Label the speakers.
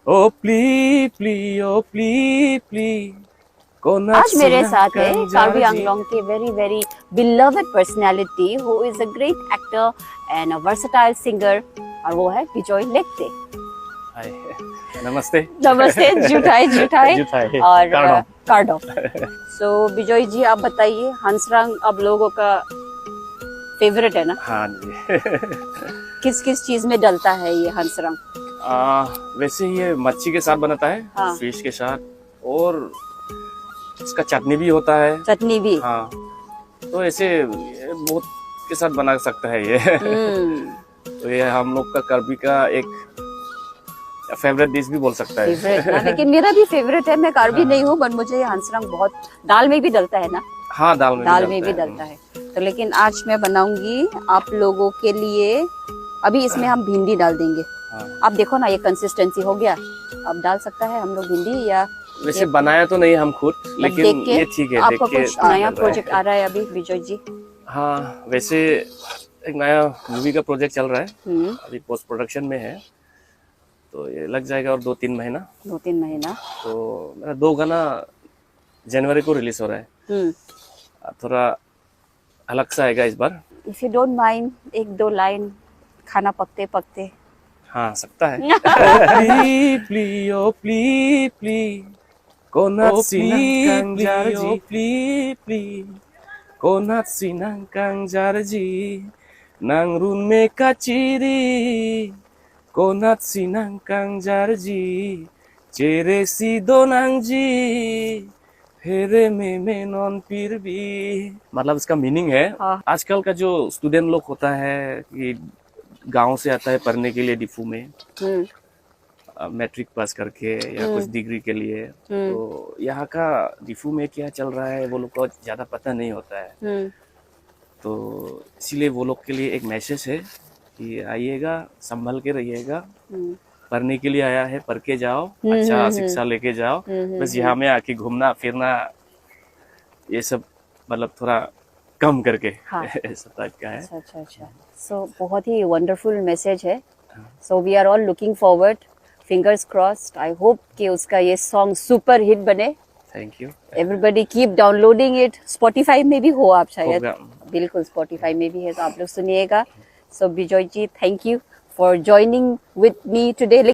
Speaker 1: ओ प्ली प्ली ओ प्ली प्ली
Speaker 2: आज मेरे साथ है कार्बी आंगलोंग की very very beloved personality who is a great actor and a versatile singer और वो है बिजॉय लेक्ते।
Speaker 1: नमस्ते।
Speaker 2: नमस्ते। जुटाई जुटाई
Speaker 1: जुटाई
Speaker 2: और
Speaker 1: कार्डो।
Speaker 2: सो बिजॉय जी आप बताइए, हंसरंग अब लोगों का फेवरेट है ना?
Speaker 1: हाँ जी।
Speaker 2: किस किस चीज में डलता है ये हंसरंग?
Speaker 1: वैसे ये मच्छी के साथ बनता है,
Speaker 2: हाँ।
Speaker 1: फिश के साथ, और इसका चटनी भी होता है।
Speaker 2: चटनी भी?
Speaker 1: हाँ, तो ऐसे बहुत के साथ बना सकता है ये। तो ये हम लोग का कार्बी का एक फेवरेट डिश भी बोल सकता है।
Speaker 2: फेवरेट लेकिन मेरा भी फेवरेट है। मैं कार्बी नहीं हूँ बट मुझे ये हंसरंग बहुत, दाल में भी डलता है ना?
Speaker 1: हाँ, दाल में
Speaker 2: भी डलता है। तो लेकिन आज मैं बनाऊंगी आप लोगों के लिए। अभी इसमें हम भिंडी डाल देंगे।
Speaker 1: हाँ।
Speaker 2: आप देखो ना ये कंसिस्टेंसी हो गया। अब डाल सकता है हम लोग भिंडी, या
Speaker 1: वैसे बनाया तो नहीं हम खुद, लेकिन ये ठीक है।
Speaker 2: आपका कुछ नया प्रोजेक्ट आ रहा है अभी बिजॉय जी?
Speaker 1: हाँ, वैसे एक नया मूवी का प्रोजेक्ट चल रहा है, अभी पोस्ट प्रोडक्शन में है, तो ये लग जाएगा और 2-3 महीना।
Speaker 2: 2-3 महीना।
Speaker 1: तो मेरा 2 गाना जनवरी को रिलीज हो रहा है। थोड़ा अलग सा आएगा इस बार।
Speaker 2: If you don't mind 1-2 line खाना पकते पकते।
Speaker 1: हाँ, सकता है। प्ली प्ली ओ प्ली प्ली कोनात sinang jarji प्ली प्ली कोनात sinang jarji nang runme kaciri कोनात sinang jarji cere si donang ji फेरे में नॉन पीर भी। मतलब इसका मीनिंग है, आजकल का जो स्टूडेंट लोग होता है कि गांव से आता है पढ़ने के लिए डिफू में, मैट्रिक पास करके या कुछ डिग्री के लिए, तो यहाँ का डिफू में क्या चल रहा है वो लोग को ज्यादा पता नहीं होता है। तो इसीलिए वो लोग के लिए एक मैसेज है कि आइएगा, संभल के रहिएगा, पढ़ने के लिए आया है, पढ़ के जाओ, अच्छा शिक्षा लेके जाओ। बस यहाँ में आके घूमना फिरना ये सब मतलब थोड़ा कम करके। हाँ। ऐसा टाइप का है।
Speaker 2: अच्छा। सो बहुत ही वंडरफुल मैसेज है। So we are all looking forward, fingers crossed. I hope कि उसका ये सॉन्ग सुपर हिट बने।
Speaker 1: Thank you.
Speaker 2: Everybody keep downloading it. Spotify में भी हो आप शायद? बिल्कुल, स्पॉटिफाई में भी है, तो आप लोग सुनिएगा। So Bijoy ji, thank you for joining with me today.